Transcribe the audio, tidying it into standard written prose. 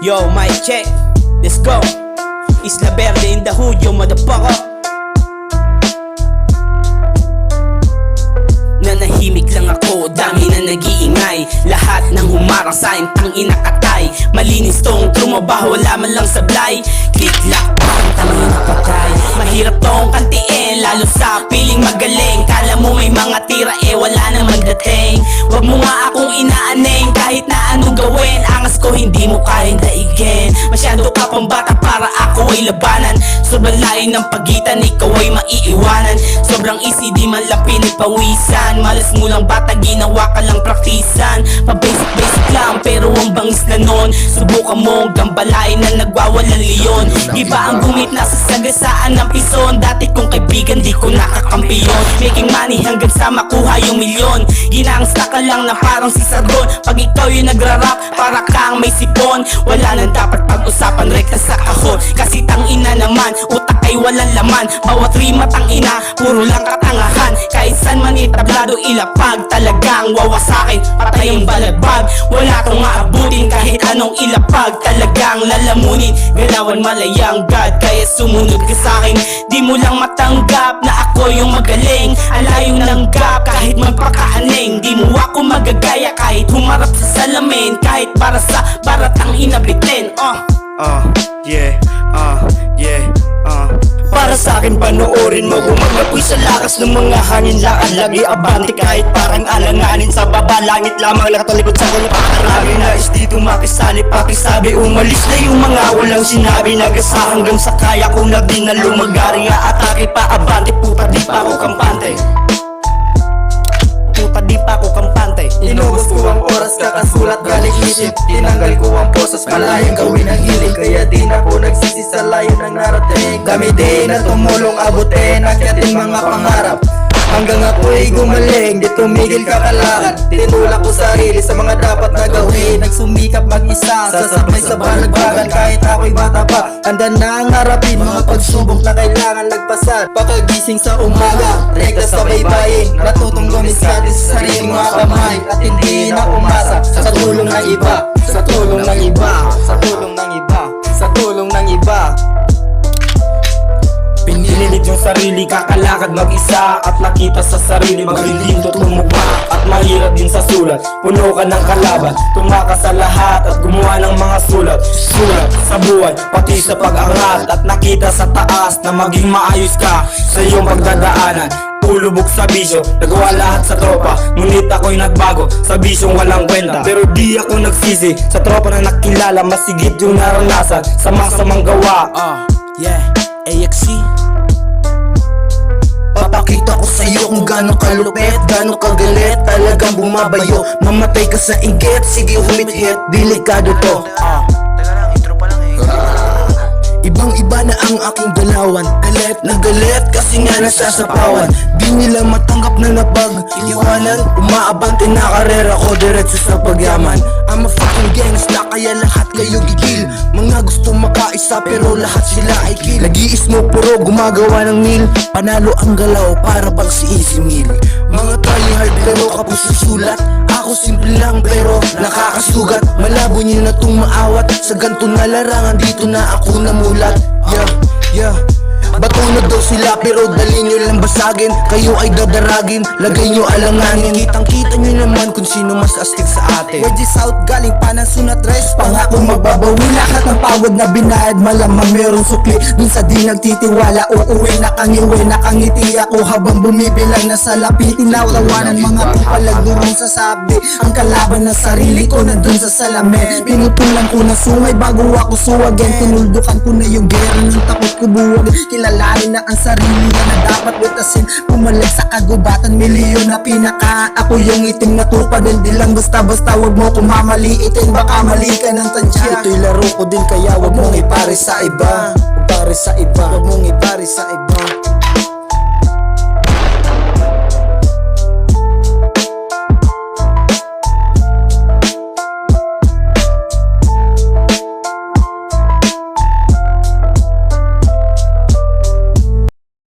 Yo, mic check. Let's go. Isla Verde in the hood, yo motherfucker. Nanahimik lang ako, dami na nag-iingay. Lahat ng humarang sa'kin, tangina katay. Malinis tong trumabaho, wala man lang sablay. Click-lock, parang tangina patay. Mahirap tong kantiin, lalo sa piling magaling. Kala mo may mga tira, wala naman dating. Wag mo nga akong inaaning, kahit na anong gawin. Angas ko hindi mo kayang daigin. Masyado ka pang bata para ako ay labanan. Sobrang layo ng pagitan, ikaw ay maiiwanan. Sobrang easy, di man lang pinagpawisan. Malas mo lang bata, ginawa ka lang praktisan. Pa-basic lang, pero ang bangis na nun. Subukan mo gambalain na nagwawalang leon. Di ba ang gumit na sa sagasaan ng pison? Dati kong kaibigan, di ko nakakampiyon. Making money hanggang sa makuha yung milyon. Ginangsta ka lang na parang si Sargon. Pag ikaw yung nagra-rap, para kang may sipon. Wala nang dapat pag-usapan, rekta sa kahon. Kasi tangina naman, utak ay walang laman. Bawat rima tangina, puro lang katangahan. Kahit saan man itablado ilapag, talagang wawasakin, patay ang balagbag. Wala kang maabutin kahit anong ilapag, talagang lalamunin. Galawan malayang God, kaya sumunod ka sa'kin. Di mo lang matanggap na ako yung magaling. Alayo ng gap kahit magpakaaning. Di mo ako magagaya kahit humarap sa salamin. Kahit para sa baratang inabitin. Para sa akin panoorin mo, gumagapoy sa lakas ng mga hangin. Lakad lagi abante kahit parang alanganin. Sa baba langit lamang nakatalikod sa kulo. Pakarami nais dito makisali, pakisabi. Umalis na yung mga walang sinabi. Nagasa hanggang sa kaya ko na din na lumagari. Atake pa abante, puta di pa ako kampante. Puta di pa ako kampante. Inubos ko ang oras, kakasulat galing isip. Tinanggal ko ang posas, malayang gawin ang hilig. Kaya di na ko nagsisi sa layo ng narating. Dami din na tumulong abutin, akyatin mga pangarap. Hanggang ako'y gumaling, di tumigil kakalakad. Tinulak ko sarili sa mga dapat na gawin. Nagsumikap mag-isa, sasabay sa balagbagan. Kahit ako'y bata pa, handa na ang harapin. Mga pagsubok na kailangan nagpasad. Pakagising sa umaga, rekta sa baybayin. Natutong gumiskati sa sariling mga kamay. At hindi na umasa sa tulong ng iba. Sa tulong ng iba. Sa tulong ng iba. Sa tulong ng iba. Pinilit yung sarili, kakalakad mag-isa. At nakita sa sarili, maglilito tumugma. At mahirap din sa sulat, puno ka ng kalaban. Tumakas sa lahat at gumawa ng mga sulat. Sulat sa buhay, pati sa pag-angat. At nakita sa taas na maging maayos ka sa iyong pagdadaanan. Ulubog sa bisyo, nagawa lahat sa tropa. Ngunit ako'y nagbago sa bisyong walang kwenta. Pero di ako nagsisi sa tropa na nakilala. Masigit yung naranasan sa masamang gawa. AXC. Papakita ko sa'yo kung gano'ng kalupit, gano'ng kagalit, talagang bumabayo. Mamatay ka sa inggit, sige humit-hit, delikado to. Ibang iba na ang aking galawan, galit na galit kasi nga nasasapawan. Di nila matanggap na napag-iwanan, umaabante na karera ko diretso sa pagyaman. I'm a fucking gangsta kaya lahat kayo gigil. Mga gusto makaisa pero lahat sila ay kill. Nag-iis mo puro gumagawa ng meal, panalo ang galaw para bang si Easy Meal. Mga tryhard pero kapos susulat, ako simple lang pero nakakasugat. Malabo nyo na itong maawat, sa ganto na larangan dito na ako namulat. Bato na daw sila pero dali nyo lang basagin. Kayo ay dadaragin, lagay nyo alanganin. Kitang kita nyo naman kung sino mas astig sa atin. Wedges out, galing pa ng sunat res. Pangako magbabawi lahat ng pagod na binayad. Malamang merong sukli dun sa di nagtitiwala. Uuwi nakangiwi, nakangiti ako habang bumibilang na sa lapi. Tinatawanan mga pupalag doon sa sabi. Ang kalaban na sarili ko nandun sa salamin. Pinutulan ko na sungay bago ako suwagin. Tinuldukan ko na yung gera ng takot ko buwagin. Kilalanin na ang sarili na dapat butasin. Pumalag sa kagubatan, milyon na pinaka. Ako yung itim na tupa din, di lang basta-basta. Wag mo kung mamaliitin, baka mali ka ng tansya. Ito'y laro ko din kaya wag mong ipare sa iba. Wag mong ipare sa iba.